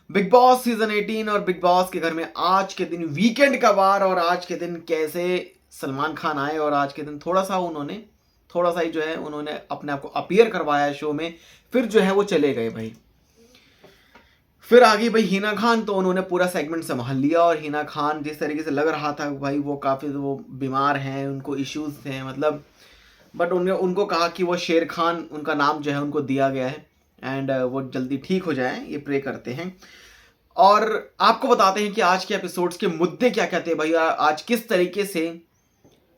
Big boss season 18 और big boss के घर में आज के दिन वीकेंड का वार और आज के दिन कैसे सलमान खान आए और आज के दिन थोड़ा सा ही जो है उन्होंने अपने आप को अपीयर करवाया शो में। फिर जो है वो चले गए भाई। फिर आ गई भाई हिना खान, तो उन्होंने पूरा सेगमेंट संभाल लिया और हिना खान जिस तरीके से लग रहा था भाई वो काफ़ी वो बीमार हैं, उनको इश्यूज थे मतलब। बट उनको कहा कि वो शेर खान उनका नाम जो है उनको दिया गया है एंड वो जल्दी ठीक हो जाए, ये प्रे करते हैं। और आपको बताते हैं कि आज के एपिसोड्स के मुद्दे क्या कहते हैं भैया। आज किस तरीके से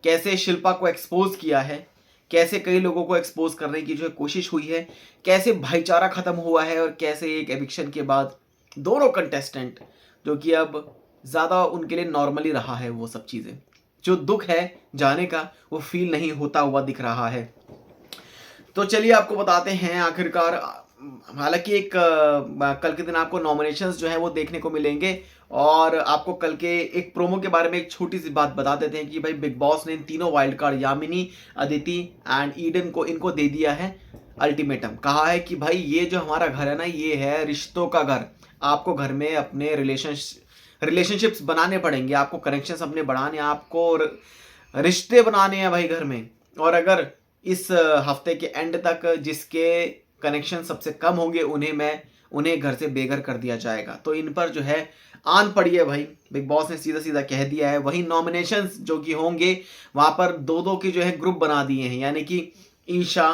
कैसे शिल्पा को एक्सपोज किया है, कैसे कई लोगों को एक्सपोज करने की जो कोशिश हुई है, कैसे भाईचारा खत्म हुआ है और कैसे एक एविक्शन के बाद दोनों कंटेस्टेंट जो कि अब ज़्यादा उनके लिए नॉर्मली रहा है, वो सब चीज़ें जो दुख है जाने का वो फील नहीं होता हुआ दिख रहा है। तो चलिए आपको बताते हैं आखिरकार। हालांकि एक कल के दिन आपको नॉमिनेशंस जो है वो देखने को मिलेंगे और आपको कल के एक प्रोमो के बारे में एक छोटी सी बात बता देते हैं कि भाई बिग बॉस ने इन तीनों wild card Yamini, Aditi and Eden को इनको दे दिया है अल्टीमेटम। कहा है कि भाई ये जो हमारा घर है ना, ये है रिश्तों का घर। आपको घर में अपने रिलेशनशिप्स बनाने पड़ेंगे, आपको कनेक्शंस अपने बढ़ाने, आपको रिश्ते बनाने हैं भाई घर में। और अगर इस हफ्ते के एंड तक जिसके कनेक्शन सबसे कम होंगे उन्हें घर से बेघर कर दिया जाएगा। तो इन पर जो है आन पड़ी है भाई, बिग बॉस ने सीधा सीधा कह दिया है। वही नॉमिनेशंस जो कि होंगे वहां पर दो दो के जो है ग्रुप बना दिए हैं, यानी कि ईशा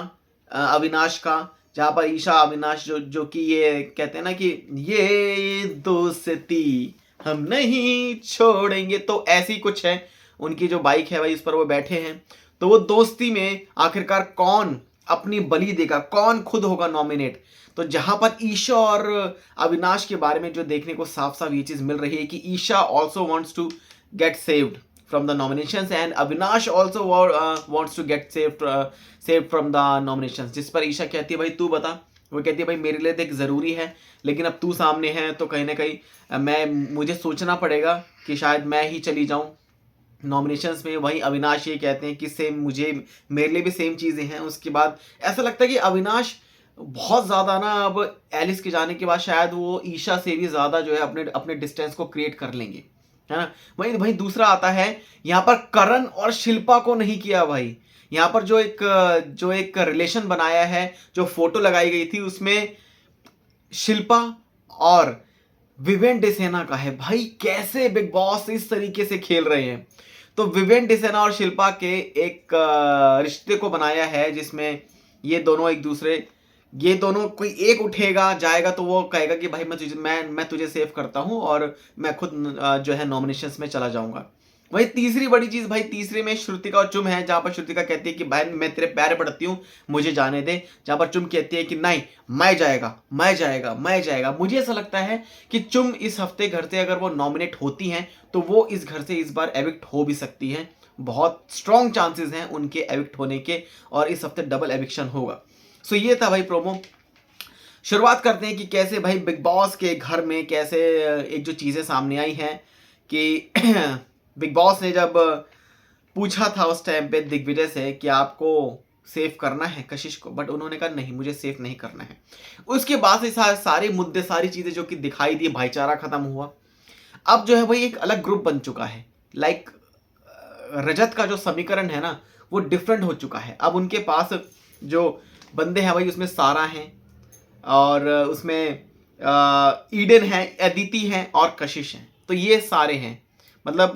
अविनाश का, जहां पर ईशा अविनाश जो कि ये कहते हैं ना कि ये दोस्ती हम नहीं छोड़ेंगे, तो ऐसी कुछ है। उनकी जो बाइक है भाई उस पर वो बैठे हैं। तो वो दोस्ती में आखिरकार कौन अपनी बलि देगा, कौन खुद होगा नॉमिनेट। तो जहां पर ईशा और अविनाश के बारे में जो देखने को साफ साफ ये चीज मिल रही है कि Isha also wants to get saved from the nominations and Avinash also wants to get saved from the nominations. जिस पर ईशा कहती है भाई तू बता, वो कहती है भाई मेरे लिए देख जरूरी है, लेकिन अब तू सामने है तो कहीं ना कहीं मुझे सोचना पड़ेगा कि शायद मैं ही चली जाऊं नॉमिनेशंस में। वही अविनाश ये कहते हैं कि सेम मेरे लिए भी सेम चीज़ें हैं। उसके बाद ऐसा लगता है कि अविनाश बहुत ज़्यादा ना अब एलिस के जाने के बाद शायद वो ईशा से भी ज़्यादा जो है अपने अपने डिस्टेंस को क्रिएट कर लेंगे, है ना। वही दूसरा आता है यहाँ पर करण और शिल्पा को नहीं किया भाई। यहाँ पर जो एक रिलेशन बनाया है, जो फोटो लगाई गई थी उसमें शिल्पा और विवेन डिसेना का है। भाई कैसे बिग बॉस इस तरीके से खेल रहे हैं। तो विवेन डिसेना और शिल्पा के एक रिश्ते को बनाया है जिसमें ये दोनों कोई एक उठेगा जाएगा तो वो कहेगा कि भाई मैं तुझे सेव करता हूं और मैं खुद जो है नॉमिनेशंस में चला जाऊंगा। वही तीसरी बड़ी चीज भाई, तीसरे में श्रुतिका और चुम है, जहां पर श्रुतिका कहती है कि भाई मैं तेरे पैर पड़ती हूँ मुझे जाने दे, जहां पर चुम कहती है कि नहीं मैं जाएगा। मुझे ऐसा लगता है कि चुम इस हफ्ते घर से अगर वो नॉमिनेट होती हैं तो वो इस घर से इस बार एविक्ट हो भी सकती हैं। बहुत स्ट्रॉन्ग चांसेस हैं उनके एविक्ट होने के और इस हफ्ते डबल एविक्शन होगा। सो ये था भाई प्रोमो। शुरुआत करते हैं कि कैसे भाई बिग बॉस के घर में कैसे एक जो चीज़ें सामने आई हैं कि बिग बॉस ने जब पूछा था उस टाइम पे दिग्विजय से कि आपको सेव करना है कशिश को, बट उन्होंने कहा नहीं मुझे सेव नहीं करना है। उसके बाद से सारे मुद्दे सारी चीज़ें जो कि दिखाई दी, भाईचारा खत्म हुआ। अब जो है भाई एक अलग ग्रुप बन चुका है। लाइक रजत का जो समीकरण है ना वो डिफरेंट हो चुका है। अब उनके पास जो बंदे हैं भाई उसमें सारा हैं और उसमें ईडन है, अदिति हैं और कशिश हैं। तो ये सारे हैं, मतलब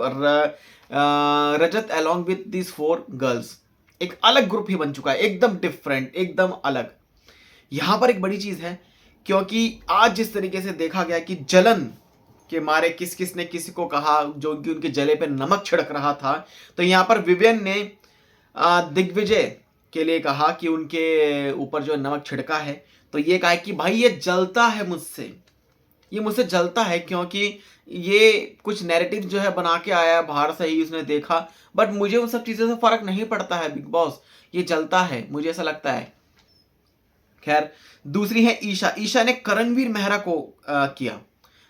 रजत अलॉन्ग विद दिस 4 गर्ल्स एक अलग ग्रुप ही बन चुका है, एकदम डिफरेंट, एकदम अलग। यहां पर एक बड़ी चीज है क्योंकि आज जिस तरीके से देखा गया कि जलन के मारे किस ने किसी को कहा जो कि उनके जले पे नमक छिड़क रहा था, तो यहाँ पर विवियन ने दिग्विजय के लिए कहा कि उनके ऊपर जो नमक छिड़का है, तो ये कहा कि भाई ये जलता है मुझसे, ये मुझसे जलता है क्योंकि ये कुछ नैरेटिव जो है बना के आया बाहर से ही उसने देखा, बट मुझे उन सब चीज़ों से फर्क नहीं पड़ता है बिग बॉस, ये जलता है मुझे ऐसा लगता है। खैर दूसरी है ईशा ने करणवीर मेहरा को किया,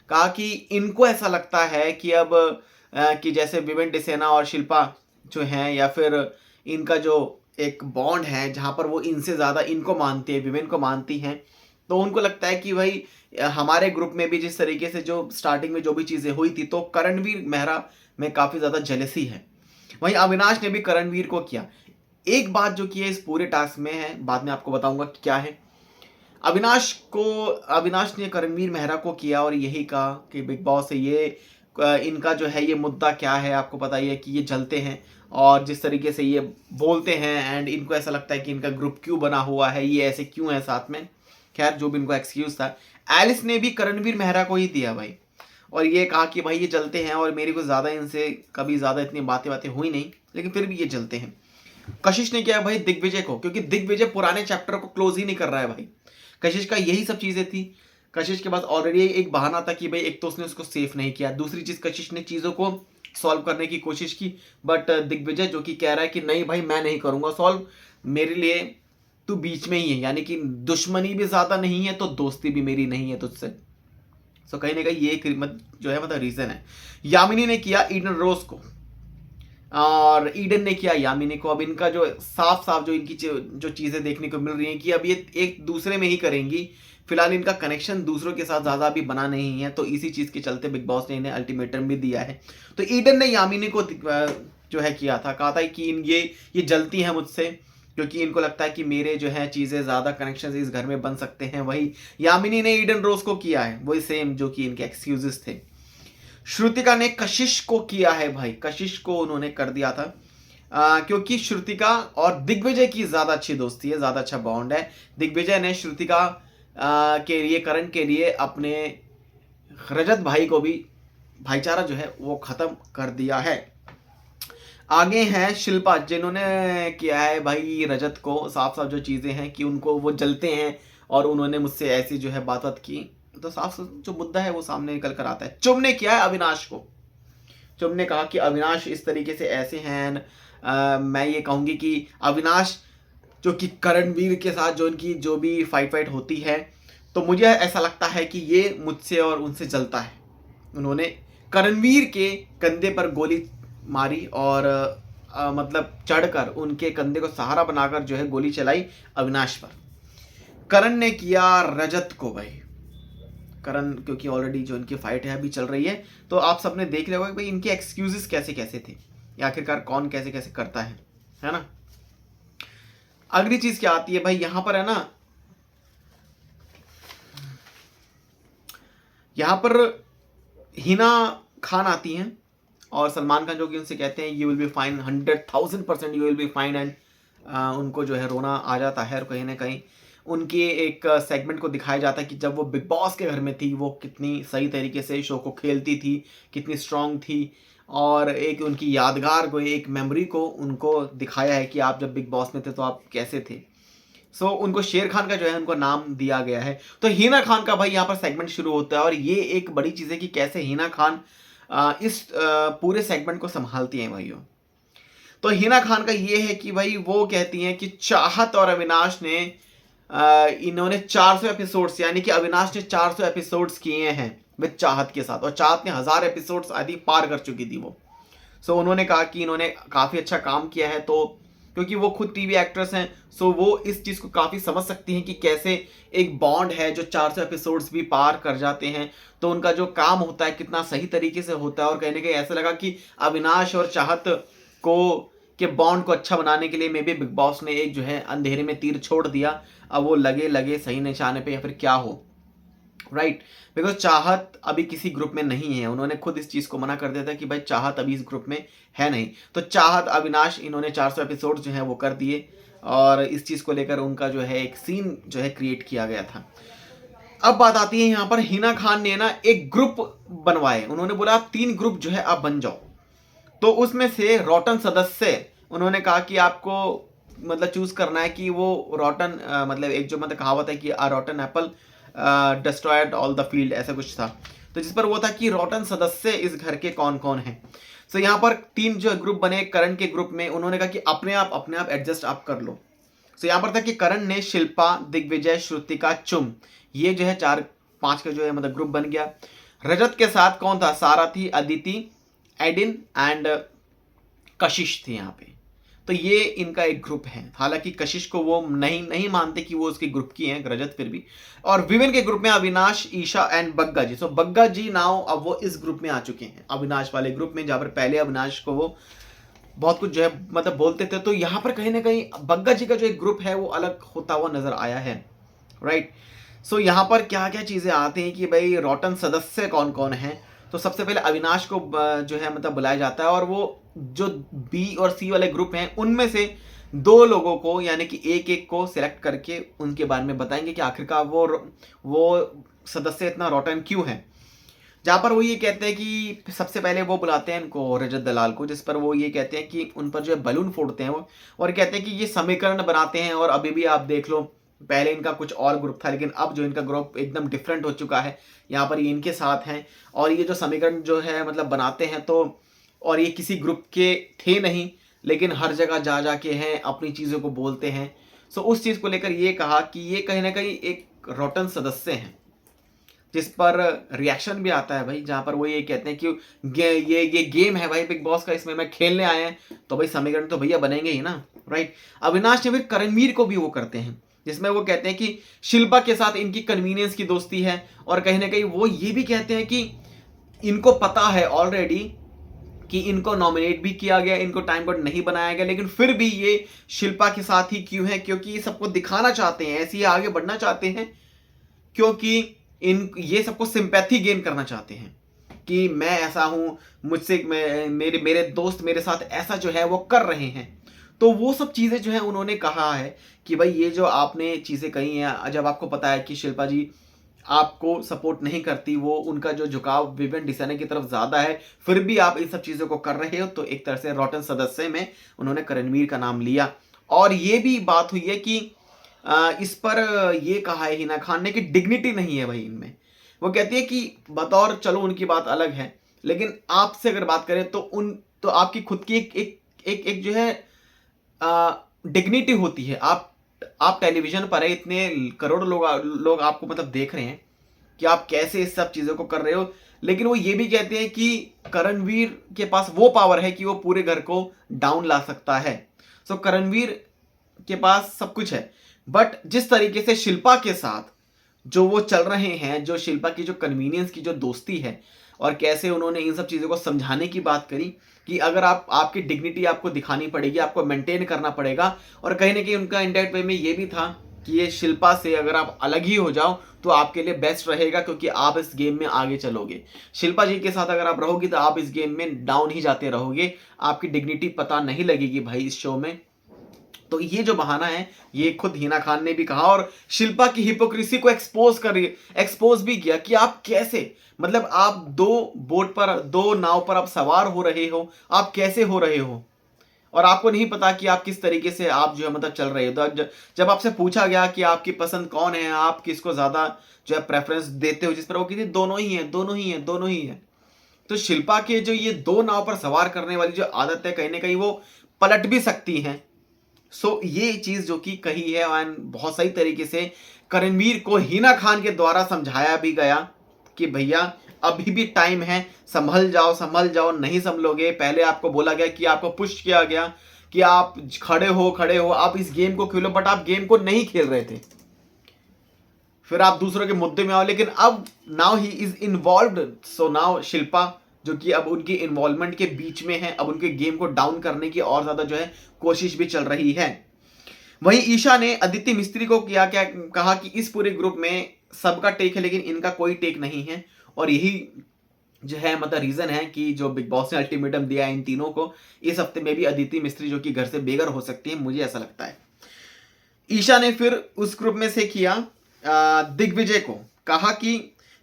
कहा कि इनको ऐसा लगता है कि अब कि जैसे विवेन डिसेना और शिल्पा जो हैं या फिर इनका जो एक बॉन्ड है जहाँ पर वो इनसे ज़्यादा इनको मानती है, विवेन को मानती हैं, तो उनको लगता है कि भाई हमारे ग्रुप में भी जिस तरीके से जो स्टार्टिंग में जो भी चीज़ें हुई थी, तो करणवीर मेहरा में काफ़ी ज़्यादा जेलसी है। वहीं अविनाश ने भी करणवीर को किया। एक बात जो की है इस पूरे टास्क में है, बाद में आपको बताऊंगा कि क्या है। अविनाश ने करणवीर मेहरा को किया और यही कहा कि बिग बॉस से ये इनका जो है ये मुद्दा क्या है, आपको पता ही है कि ये जलते हैं और जिस तरीके से ये बोलते हैं एंड इनको ऐसा लगता है कि इनका ग्रुप क्यों बना हुआ है, ये ऐसे क्यों है साथ में। खैर जो भी इनको एक्सक्यूज था, एलिस ने भी करणवीर मेहरा को ही दिया भाई, और ये कहा कि भाई ये जलते हैं और मेरी को ज़्यादा इनसे कभी ज़्यादा इतनी बातें हुई नहीं, लेकिन फिर भी ये जलते हैं। कशिश ने किया भाई दिग्विजय को, क्योंकि दिग्विजय पुराने चैप्टर को क्लोज ही नहीं कर रहा है भाई। कशिश का यही सब चीज़ें थी। कशिश के पास ऑलरेडी एक बहाना था कि भाई एक तो उसने उसको सेफ नहीं किया, दूसरी चीज़ कशिश ने चीज़ों को सॉल्व करने की कोशिश की, बट दिग्विजय जो कि कह रहा है कि नहीं भाई मैं नहीं करूँगा सॉल्व, मेरे लिए तू बीच में ही है, यानी कि दुश्मनी भी ज़्यादा नहीं है तो दोस्ती भी मेरी नहीं है तुझसे। सो कहीं ना कहीं ये एक जो है मतलब रीज़न है। यामिनी ने किया ईडन रोज को और ईडन ने किया यामिनी को। अब इनका जो साफ साफ जो इनकी जो चीज़ें देखने को मिल रही हैं कि अब ये एक दूसरे में ही करेंगी। फिलहाल इनका कनेक्शन दूसरों के साथ ज़्यादा अभी बना नहीं है, तो इसी चीज़ के चलते बिग बॉस ने इन्हें अल्टीमेटम भी दिया है। तो ईडन ने यामिनी को जो है किया था, कहा था कि ये जलती हैं मुझसे क्योंकि इनको लगता है कि मेरे जो है चीज़ें ज़्यादा कनेक्शन इस घर में बन सकते हैं। वही यामिनी ने ईडन रोज को किया है, वही सेम जो कि इनके एक्सक्यूजेस थे। श्रुतिका ने कशिश को किया है भाई, कशिश को उन्होंने कर दिया था क्योंकि श्रुतिका और दिग्विजय की ज़्यादा अच्छी दोस्ती है, ज़्यादा अच्छा बॉन्ड है। दिग्विजय ने श्रुतिका के लिए, करण के लिए अपने रजत भाई को भी भाईचारा जो है वो ख़त्म कर दिया है। आगे हैं शिल्पा, जिन्होंने किया है भाई रजत को साफ साफ जो चीज़ें हैं कि उनको वो जलते हैं और उन्होंने मुझसे ऐसी जो है बात की, तो साफ जो मुद्दा है वो सामने निकल कर आता है। चुम ने किया है अविनाश को। चुम ने कहा कि अविनाश इस तरीके से ऐसे हैं, मैं ये कहूँगी कि अविनाश जो कि करणवीर के साथ जो इनकी जो भी फाइट होती है, तो मुझे ऐसा लगता है कि ये मुझसे और उनसे जलता है। उन्होंने करणवीर के कंधे पर गोली मारी और मतलब चढ़कर उनके कंधे को सहारा बनाकर जो है गोली चलाई अविनाश पर। करण ने किया रजत को भाई। करण क्योंकि ऑलरेडी जो इनकी फाइट है अभी चल रही है, तो आप सबने देख लिया होगा कि भाई इनके एक्सक्यूजेस कैसे कैसे थे, या आखिरकार कौन कैसे कैसे करता है ना। अगली चीज क्या आती है भाई, यहां पर है ना, यहां पर हिना खान आती हैं और सलमान खान जो कि उनसे कहते हैं you will be fine, 100,000% you will be fine, and उनको जो है रोना आ जाता है। और कहीं ना कहीं उनके एक सेगमेंट को दिखाया जाता है कि जब वो बिग बॉस के घर में थी वो कितनी सही तरीके से शो को खेलती थी, कितनी स्ट्रांग थी, और एक उनकी यादगार को, एक मेमोरी को उनको दिखाया है कि आप जब बिग बॉस में थे तो आप कैसे थे। सो उनको शेर खान का जो है उनको नाम दिया गया है। तो हिना खान का भाई यहाँ पर सेगमेंट शुरू होता है और ये एक बड़ी चीज़ है कि कैसे हिना खान इस पूरे सेगमेंट को संभालती हैं भाइयों। तो हिना खान का ये है कि भाई वो कहती हैं कि चाहत और अविनाश ने इन्होंने 400 एपिसोड्स, यानी कि अविनाश ने 400 एपिसोड्स किए हैं विद चाहत के साथ, और चाहत ने 1000 एपिसोड्स आदि पार कर चुकी थी वो। सो उन्होंने कहा कि इन्होंने काफ़ी अच्छा काम किया है, तो क्योंकि वो खुद टीवी एक्ट्रेस हैं, सो वो इस चीज़ को काफ़ी समझ सकती हैं कि कैसे एक बॉन्ड है जो 400 एपिसोड्स भी पार कर जाते हैं, तो उनका जो काम होता है कितना सही तरीके से होता है। और कहने के ऐसा लगा कि अविनाश और चाहत को के बॉन्ड को अच्छा बनाने के लिए मे बी बिग बॉस ने एक जो है अंधेरे में तीर छोड़ दिया, अब वो लगे सही निशाने पे या फिर क्या हो, राइट। बिकॉज चाहत अभी किसी ग्रुप में नहीं है, उन्होंने खुद इस चीज़ को मना कर दिया था कि भाई चाहत अभी इस ग्रुप में है नहीं। तो चाहत अविनाश इन्होंने 400 एपिसोड जो है वो कर दिए और इस चीज़ को लेकर उनका जो है एक सीन जो है क्रिएट किया गया था। अब बात आती है यहाँ पर, हिना खान ने ना एक ग्रुप बनवाए, उन्होंने बोला आप 3 ग्रुप जो है आप बन जाओ। तो उसमें से रॉटन सदस्य उन्होंने कहा कि आपको मतलब चूज करना है कि वो रॉटन मतलब एक जो मतलब कहावत है कि a rotten apple destroyed all the field, ऐसा कुछ था। तो जिस पर वो था कि रॉटन सदस्य इस घर के कौन कौन हैं। सो यहाँ पर 3 जो ग्रुप बने करण के ग्रुप में, उन्होंने कहा कि अपने आप एडजस्ट आप कर लो। सो यहाँ पर था कि करण ने शिल्पा, दिग्विजय, श्रुतिका, चुम, ये जो है 4-5 का जो है मतलब ग्रुप बन गया। रजत के साथ कौन था, सारा थी, अदिति, एडिन एंड कशिश थी यहाँ पे। तो ये इनका एक ग्रुप है। हालांकि कशिश को वो नहीं नहीं मानते कि वो उसके ग्रुप की हैं, रजत फिर भी। और विवेन के ग्रुप में Avinash, Isha and Bagga ji. So Bagga ji now अब वो इस ग्रुप में आ चुके हैं, अविनाश वाले ग्रुप में, जहां पर पहले अविनाश को वो बहुत कुछ जो है मतलब बोलते थे। तो यहाँ पर कहीं ना कहीं बग्गा जी का जो एक ग्रुप है वो अलग होता हुआ नजर आया है, राइट। सो यहाँ पर क्या क्या चीजें आती हैं कि भाई रॉटन सदस्य कौन कौन है। तो सबसे पहले अविनाश को जो है मतलब बुलाया जाता है, और वो जो बी और सी वाले ग्रुप हैं उनमें से 2 लोगों को, यानी कि एक एक को सिलेक्ट करके उनके बारे में बताएंगे कि आखिरकार वो सदस्य इतना रॉटन क्यों है। जहाँ पर वो ये कहते हैं कि सबसे पहले वो बुलाते हैं इनको रजत दलाल को, जिस पर वो ये कहते हैं कि उन पर जो है बलून फोड़ते हैं वो, और कहते हैं कि ये समीकरण बनाते हैं। और अभी भी आप देख लो, पहले इनका कुछ और ग्रुप था, लेकिन अब जो इनका ग्रुप एकदम डिफरेंट हो चुका है। यहाँ पर ये इनके साथ हैं, और ये जो समीकरण जो है मतलब बनाते हैं, तो और ये किसी ग्रुप के थे नहीं, लेकिन हर जगह जा जा के हैं, अपनी चीज़ों को बोलते हैं। सो उस चीज़ को लेकर ये कहा कि ये कहीं ना कहीं एक रॉटन सदस्य हैं, जिस पर रिएक्शन भी आता है भाई, जहां पर वो ये कहते हैं कि ये गेम है भाई बिग बॉस का, इसमें मैं खेलने आए हैं, तो भाई समीकरण तो भैया बनेंगे ही ना, राइट। अविनाश ने फिर करणवीर को भी वो करते हैं, जिसमें वो कहते हैं कि शिल्पा के साथ इनकी कन्वीनियंस की दोस्ती है, और कहीं ना कहीं वो ये भी कहते हैं कि इनको पता है ऑलरेडी कि इनको नॉमिनेट भी किया गया, इनको टाइम बोर्ड नहीं बनाया गया, लेकिन फिर भी ये शिल्पा के साथ ही क्यों है, क्योंकि ये सबको दिखाना चाहते हैं, ऐसे ही आगे बढ़ना चाहते हैं, क्योंकि ये सबको सिंपैथी गेन करना चाहते हैं कि मैं ऐसा हूं, मुझसे मेरे मेरे दोस्त मेरे साथ ऐसा जो है वो कर रहे हैं। तो वो सब चीज़ें जो है उन्होंने कहा है कि भाई ये जो आपने चीज़ें कही हैं, जब आपको पता है कि शिल्पा जी आपको सपोर्ट नहीं करती, वो उनका जो झुकाव विवेन डिसाने की तरफ ज़्यादा है, फिर भी आप इन सब चीज़ों को कर रहे हो, तो एक तरह से रॉटन सदस्य में उन्होंने करणवीर का नाम लिया। और ये भी बात हुई है कि इस पर ये कहा है हिना खान ने कि डिग्निटी नहीं है भाई इनमें। वो कहती है कि बतौर, चलो उनकी बात अलग है, लेकिन आपसे अगर बात करें तो आपकी खुद की एक जो है डिग्निटी होती है। आप टेलीविजन पर है, इतने करोड़ लोग आपको मतलब देख रहे हैं कि आप कैसे इस सब चीज़ों को कर रहे हो, लेकिन वो ये भी कहते हैं कि करणवीर के पास वो पावर है कि वो पूरे घर को डाउन ला सकता है। सो करणवीर के पास सब कुछ है, बट जिस तरीके से शिल्पा के साथ जो वो चल रहे हैं, जो शिल्पा की जो कन्वीनियंस की जो दोस्ती है, और कैसे उन्होंने इन सब चीज़ों को समझाने की बात करी कि अगर आपकी डिग्निटी आपको दिखानी पड़ेगी, आपको मेंटेन करना पड़ेगा। और कहीं ना कहीं उनका इनडायरेक्ट वे में ये भी था कि ये शिल्पा से अगर आप अलग ही हो जाओ तो आपके लिए बेस्ट रहेगा, क्योंकि आप इस गेम में आगे चलोगे। शिल्पा जी के साथ अगर आप रहोगी तो आप इस गेम में डाउन ही जाते रहोगे, आपकी डिग्निटी पता नहीं लगेगी भाई इस शो में। तो ये जो बहाना है ये खुद हिना खान ने भी कहा, और शिल्पा की हिपोक्रेसी को एक्सपोज भी किया कि आप कैसे, मतलब आप 2 नाव पर आप सवार हो रहे हो, आप कैसे हो रहे हो, और आपको नहीं पता कि आप किस तरीके से आप जो है मतलब चल रहे हो। तो जब आपसे पूछा गया कि आपकी पसंद कौन है, आप किसको ज्यादा जो है प्रेफरेंस देते हो, जिस पर वो कहती दोनों ही है, दोनों ही है, दोनों ही है। तो शिल्पा के जो ये 2 नाव पर सवार करने वाली जो आदत है, कहीं ना कहीं वो पलट भी सकती है। सो ये चीज जो कि कही है, और बहुत सही तरीके से करणवीर को हिना खान के द्वारा समझाया भी गया कि भैया अभी भी टाइम है, संभल जाओ, नहीं संभलोगे। पहले आपको बोला गया कि आपको पुश किया गया कि आप खड़े हो, आप इस गेम को खेलो, बट आप गेम को नहीं खेल रहे थे, फिर आप दूसरों के मुद्दे में आओ। लेकिन अब now he is involved, so now Shilpa जो कि अब उनकी इन्वॉल्वमेंट के बीच में है, अब उनके गेम को डाउन करने की और ज्यादा जो है कोशिश भी चल रही है। वहीं ईशा ने अदिति मिस्त्री को क्या कहा कि इस पूरे ग्रुप में सबका टेक है, लेकिन इनका कोई टेक नहीं है, और यही जो है मतलब रीजन है कि जो बिग बॉस ने अल्टीमेटम दिया है इन तीनों को, इस हफ्ते में भी अदिति मिस्त्री जो कि घर से बेघर हो सकती है, मुझे ऐसा लगता है। ईशा ने फिर उस ग्रुप में से किया दिग्विजय को, कहा कि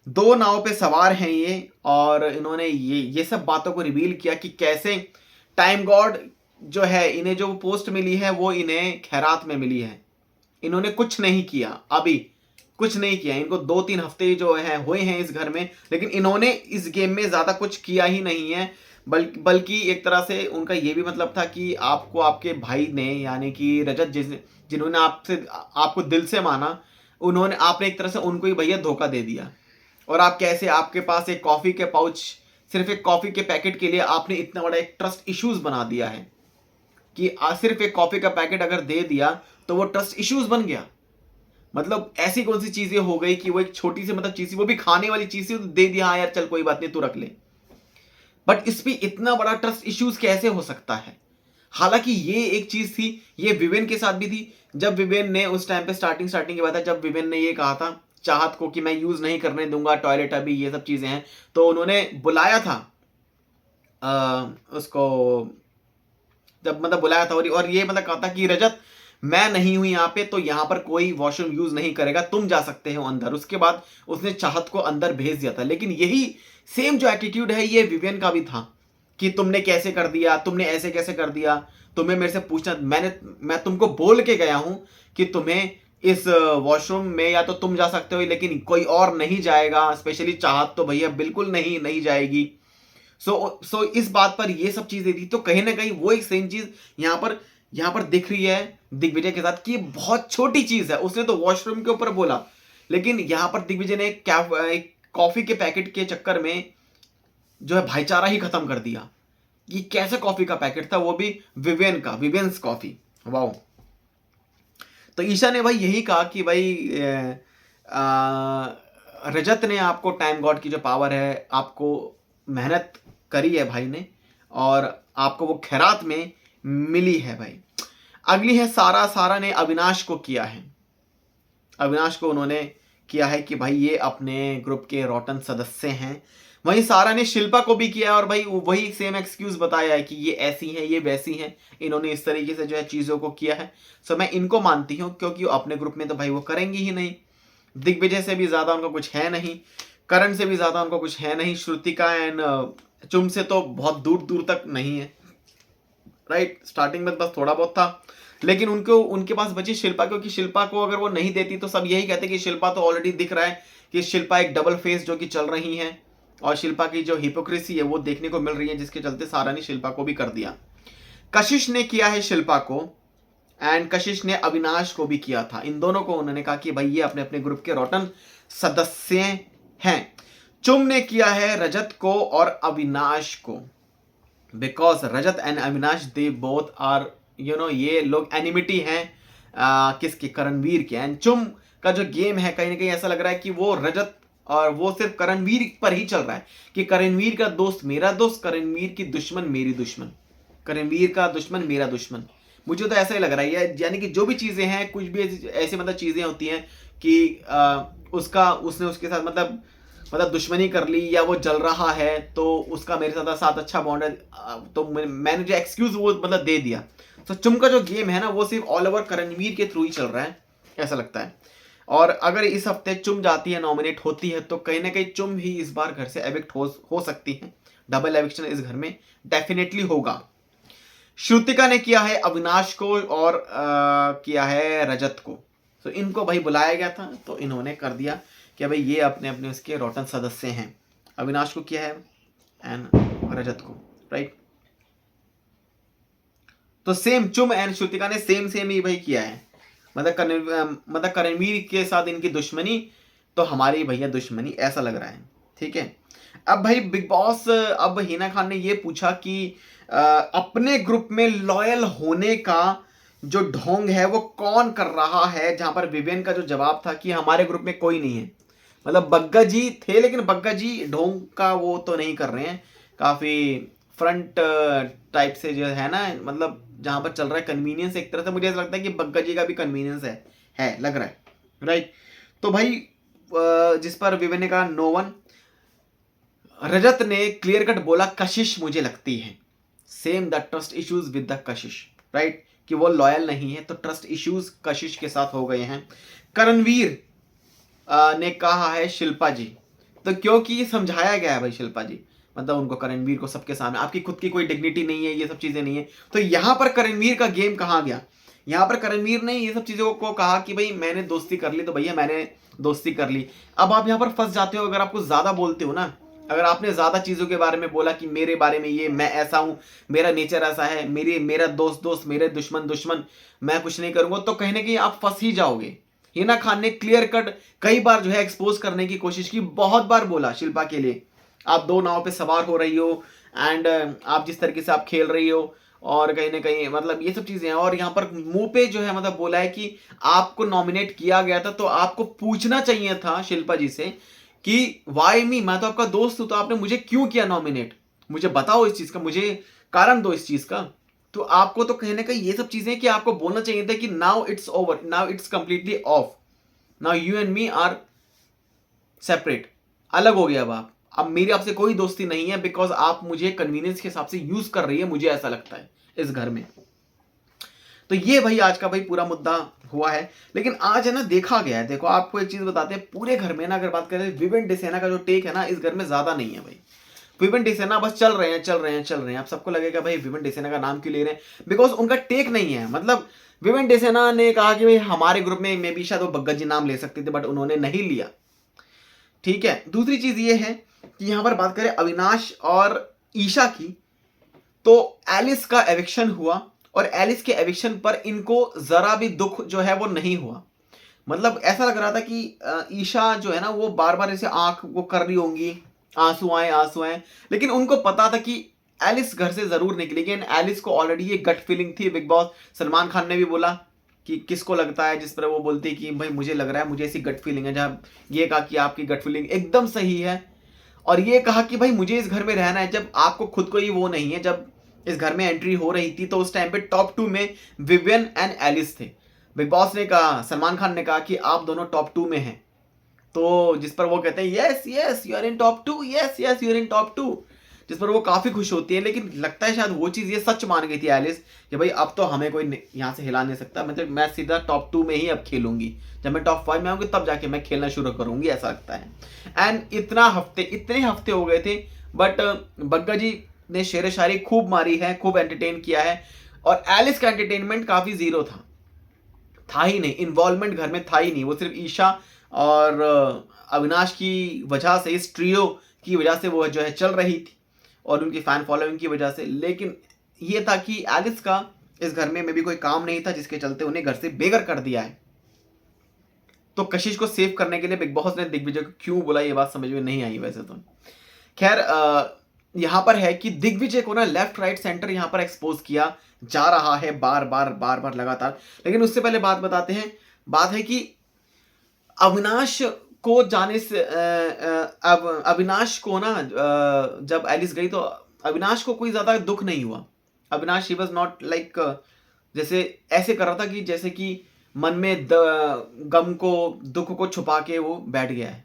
2 नाव पे सवार हैं ये, और इन्होंने ये सब बातों को रिवील किया कि कैसे टाइम गॉड जो है, इन्हें जो पोस्ट मिली है वो इन्हें खैरात में मिली है, इन्होंने कुछ नहीं किया, अभी कुछ नहीं किया, इनको 2-3 हफ्ते जो है हुए हैं इस घर में, लेकिन इन्होंने इस गेम में ज्यादा कुछ किया ही नहीं है। बल्कि एक तरह से उनका ये भी मतलब था कि आपको आपके भाई ने, यानी कि रजत, जिन्होंने आपको दिल से माना, उन्होंने आपने एक तरह से उनको ही भैया धोखा दे दिया। और आप कैसे, आपके पास एक कॉफी के पाउच, सिर्फ एक कॉफी के पैकेट के लिए आपने इतना बड़ा एक ट्रस्ट इश्यूज बना दिया है कि सिर्फ एक कॉफी का पैकेट अगर दे दिया तो वो ट्रस्ट इश्यूज बन गया। मतलब ऐसी कौन सी चीजें हो गई कि वो एक छोटी सी मतलब चीज थी, वो भी खाने वाली चीज थी, तो दे दिया, हाँ यार चल कोई बात नहीं तू रख ले। बट इस पे इतना बड़ा ट्रस्ट इश्यूज कैसे हो सकता है? हालांकि ये एक चीज थी, ये विवेन के साथ भी थी। जब विवेन ने उस टाइम पे स्टार्टिंग की बात है, जब विवेन ने ये कहा था चाहत को कि मैं यूज नहीं करने दूंगा टॉयलेट, अभी ये सब चीजें हैं, तो उन्होंने बुलाया था उसको, जब मतलब बुलाया था और ये मतलब कहा था कि रजत मैं नहीं हूं यहाँ पे, तो यहाँ पर कोई वॉशरूम यूज नहीं करेगा, तुम जा सकते हो अंदर। उसके बाद उसने चाहत को अंदर भेज दिया था। लेकिन यही सेम जो एटीट्यूड है ये विवेन का भी था कि तुमने कैसे कर दिया, तुमने ऐसे कैसे कर दिया, तुम्हें मेरे से पूछना, मैं तुमको बोल के गया हूं कि तुम्हें इस वॉशरूम में या तो तुम जा सकते हो लेकिन कोई और नहीं जाएगा, स्पेशली चाहत तो भैया बिल्कुल नहीं जाएगी। सो इस बात पर ये सब चीजें थी। तो कहीं ना कहीं वो एक सेम चीज यहाँ पर दिख रही है दिग्विजय के साथ कि बहुत छोटी चीज है। उसने तो वॉशरूम के ऊपर बोला, लेकिन यहां पर दिग्विजय ने एक कॉफी के पैकेट के चक्कर में जो है भाईचारा ही खत्म कर दिया। ये कैसे कॉफी का पैकेट था, वो भी विवेन का, विवेन्स कॉफी। वाओ। तो ईशा ने भाई यही कहा कि भाई रजत ने आपको टाइम गॉड की जो पावर है, आपको मेहनत करी है भाई ने, और आपको वो खैरात में मिली है भाई। अगली है सारा। सारा ने अविनाश को किया है, अविनाश को उन्होंने किया है कि भाई ये अपने ग्रुप के रोटन सदस्य हैं। वहीं सारा ने शिल्पा को भी किया है, और भाई वही सेम एक्सक्यूज बताया है कि ये ऐसी हैं, ये वैसी हैं, इन्होंने इस तरीके से जो है चीजों को किया है। सो मैं इनको मानती हूँ, क्योंकि अपने ग्रुप में तो भाई वो करेंगी ही नहीं। दिग्विजय से भी ज्यादा उनको कुछ है नहीं, करण से भी ज्यादा उनको कुछ है नहीं, श्रुतिका एंड चुम से तो बहुत दूर दूर तक नहीं है, राइट। स्टार्टिंग में बस थोड़ा बहुत था, लेकिन उनके पास बची शिल्पा, क्योंकि शिल्पा को अगर वो नहीं देती तो सब यही कहते कि शिल्पा तो ऑलरेडी दिख रहा है कि शिल्पा एक डबल फेस जो कि चल रही है, और शिल्पा की जो हिपोक्रेसी है वो देखने को मिल रही है, जिसके चलते सारा ने शिल्पा को भी कर दिया। कशिश ने किया है शिल्पा को, एंड कशिश ने अविनाश को भी किया था। इन दोनों को उन्होंने कहा कि भाई ये अपने अपने ग्रुप के रोटन सदस्य हैं। चुम ने किया है रजत को और अविनाश को, because Rajat and Avinash they both are ये लोग एनिमिटी हैं किसके, करणवीर के। एंड चुम का जो गेम है कहीं ना कहीं ऐसा लग रहा है कि वो रजत और वो सिर्फ करणवीर पर ही चल रहा है, कि करणवीर का दोस्त मेरा दोस्त, करणवीर की दुश्मन मेरी दुश्मन, करणवीर का दुश्मन मेरा दुश्मन। मुझे तो ऐसा ही लग रहा है, यानी कि जो भी चीजें हैं, कुछ भी ऐसी मतलब चीजें होती हैं कि उसने उसके साथ मतलब दुश्मनी कर ली, या वो जल रहा है तो उसका मेरे साथ अच्छा बॉन्ड है, तो मैंने जो एक्सक्यूज वो मतलब दे दिया। तो चुम का जो गेम है ना वो सिर्फ ऑल ओवर करणवीर के थ्रू ही चल रहा है, ऐसा लगता है। और अगर इस हफ्ते चुम जाती है, नॉमिनेट होती है, तो कहीं ना कहीं चुम ही इस बार घर से एविक्ट हो सकती है। डबल एविक्शन इस घर में डेफिनेटली होगा। श्रुतिका ने किया है अविनाश को और किया है रजत को। तो इनको भाई बुलाया गया था, तो इन्होंने कर दिया कि भाई ये अपने अपने उसके रोटन सदस्य हैं। अविनाश को किया है एंड रजत को, राइट। तो सेम चुम एंड श्रुतिका ने सेम ही भाई किया है। मतलब करणवीर के साथ इनकी दुश्मनी तो हमारी भैया दुश्मनी, ऐसा लग रहा है, ठीक है। अब भाई बिग बॉस, अब हिना खान ने ये पूछा कि अपने ग्रुप में लॉयल होने का जो ढोंग है वो कौन कर रहा है, जहां पर विवेन का जो जवाब था कि हमारे ग्रुप में कोई नहीं है। मतलब बग्गा जी थे, लेकिन बग्गा जी ढोंग का वो तो नहीं कर रहे हैं, काफी फ्रंट टाइप से जो है ना, मतलब जहां पर चल रहा है कन्वीनियंस, एक तरह से मुझे ऐसा लगता है कि बग्गा जी का भी कन्वीनियंस है लग रहा है, राइट। तो भाई जिस पर विवेन ने कहा नो वन। रजत ने क्लियर कट बोला कशिश मुझे लगती है, same the trust issues with the Kashish, right, कि वो लॉयल नहीं है, तो ट्रस्ट इश्यूज कशिश के साथ हो गए हैं। करणवीर ने कहा है शिल्पा जी, तो क्योंकि समझाया गया है भाई शिल्पा जी, मतलब उनको करणवीर को सबके सामने, आपकी खुद की कोई डिग्निटी नहीं है, ये सब चीजें नहीं है। तो यहां पर करणवीर का गेम कहां गया? यहां पर करणवीर ने ये सब चीजों को कहा कि भाई मैंने दोस्ती कर ली, तो भैया मैंने दोस्ती कर ली। अब आप यहां पर फंस जाते हो, अगर आप कुछ ज्यादा बोलते हो ना, अगर आपने ज्यादा चीजों के बारे में बोला कि मेरे बारे में ये, मैं ऐसा हूं, मेरा नेचर ऐसा है, मेरा दोस्त मेरे दुश्मन, मैं कुछ नहीं करूंगा, तो कहीं ना कहीं आप फंस ही जाओगे। हिना खान ने क्लियर कट कई बार जो है एक्सपोज करने की कोशिश की, बहुत बार बोला शिल्पा के लिए आप दो नाव पे सवार हो रही हो, एंड आप जिस तरीके से आप खेल रही हो, और कहीं ना कहीं मतलब ये सब चीजें हैं। और यहाँ पर मुंह पे जो है मतलब बोला है कि आपको नॉमिनेट किया गया था, तो आपको पूछना चाहिए था शिल्पा जी से कि वाई मी, मैं तो आपका दोस्त हूं, तो आपने मुझे क्यों किया नॉमिनेट, मुझे बताओ इस चीज का, मुझे कारण दो इस चीज का। तो आपको तो कहीं ना कहीं ये सब चीजें कि आपको बोलना चाहिए था कि now it's over, now it's completely off, now you and me are separate, अलग हो गया अब मेरी आपसे कोई दोस्ती नहीं है, बिकॉज आप मुझे कन्वीनियंस के हिसाब से यूज कर रही है, मुझे ऐसा लगता है इस घर में। तो ये भाई आज का भाई पूरा मुद्दा हुआ है। लेकिन आज है ना देखा गया है, देखो आपको एक चीज बताते हैं, पूरे घर में ना अगर बात करें विवेक डिसेना का जो टेक है ना इस घर में ज्यादा नहीं है भाई। विवेक डिसेना बस चल रहे हैं चल रहे हैं चल रहे हैं। आप सबको लगेगा भाई विवेक डिसेना का नाम क्यों ले रहे हैं, बिकॉज उनका टेक नहीं है। मतलब विवेक डिसेना ने कहा कि भाई हमारे ग्रुप में मे बी शायद वो बग्गा जी नाम ले सकते थे, बट उन्होंने नहीं लिया। ठीक है, दूसरी चीज ये है कि यहां पर बात करें अविनाश और ईशा की, तो एलिस का एविक्शन हुआ और एलिस के एविक्शन पर इनको जरा भी दुख जो है वो नहीं हुआ। मतलब ऐसा लग रहा था कि ईशा जो है ना वो बार बार ऐसे आंख वो कर रही होंगी, आंसू आए आंसू आए, लेकिन उनको पता था कि एलिस घर से जरूर निकलेगी। एंड एलिस को ऑलरेडी ये गट फीलिंग थी। बिग बॉस सलमान खान ने भी बोला कि किसको लगता है, जिस पर वो बोलती है कि भाई मुझे लग रहा है, मुझे ऐसी गट फीलिंग है, जहाँ ये कहा कि आपकी गट फीलिंग एकदम सही है, और ये कहा कि भाई मुझे इस घर में रहना है। जब आपको खुद को ही वो नहीं है, जब इस घर में एंट्री हो रही थी तो उस टाइम पे टॉप 2 में विवियन एंड एलिस थे। बिग बॉस ने कहा, सलमान खान ने कहा कि आप दोनों टॉप 2 में हैं, तो जिस पर वो कहते हैं yes yes you are in top 2, yes yes you are in top 2, जिस पर वो काफी खुश होती है। लेकिन लगता है शायद वो चीज ये सच मान गई थी एलिस कि भाई अब तो हमें कोई यहाँ से हिला नहीं सकता, मतलब मैं सीधा टॉप 2 में ही अब खेलूंगी, जब मैं टॉप 5 में आऊंगी तब जाके मैं खेलना शुरू करूंगी, ऐसा लगता है। एंड इतने हफ्ते हो गए थे, बट बग्गा जी ने शेर शायरी खूब मारी है, खूब एंटरटेन किया है। और एलिस का एंटरटेनमेंट काफी जीरो था ही नहीं, इन्वॉल्वमेंट घर में था ही नहीं। वो सिर्फ ईशा और अविनाश की वजह से, इस ट्रियो की वजह से वो जो है चल रही थी, और उनकी फैन फॉलोइंग की वजह से। लेकिन ये था कि एलिस का इस घर में भी कोई काम नहीं था, जिसके चलते उन्हें घर से बेघर कर दिया है। तो कशिश को सेव करने के लिए बिग बॉस ने दिग्विजय को क्यों बोला, ये बात समझ में नहीं आई वैसे तो। खैर यहां पर है कि दिग्विजय को ना लेफ्ट राइट सेंटर यहां पर एक्सपोज किया जा रहा है बार बार लगातार। लेकिन उससे पहले बात बताते हैं, बात है कि अविनाश को जाने से अब अविनाश को ना जब एलिस गई तो अविनाश को कोई ज्यादा दुख नहीं हुआ। Avinash he was not like, जैसे ऐसे कर रहा था कि जैसे कि मन में गम को दुख को छुपा के वो बैठ गया है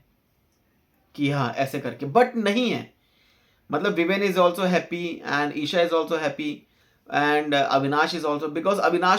कि हाँ ऐसे करके, बट नहीं है। मतलब Viven is also happy and Isha is also happy and Avinash is also, because Avinash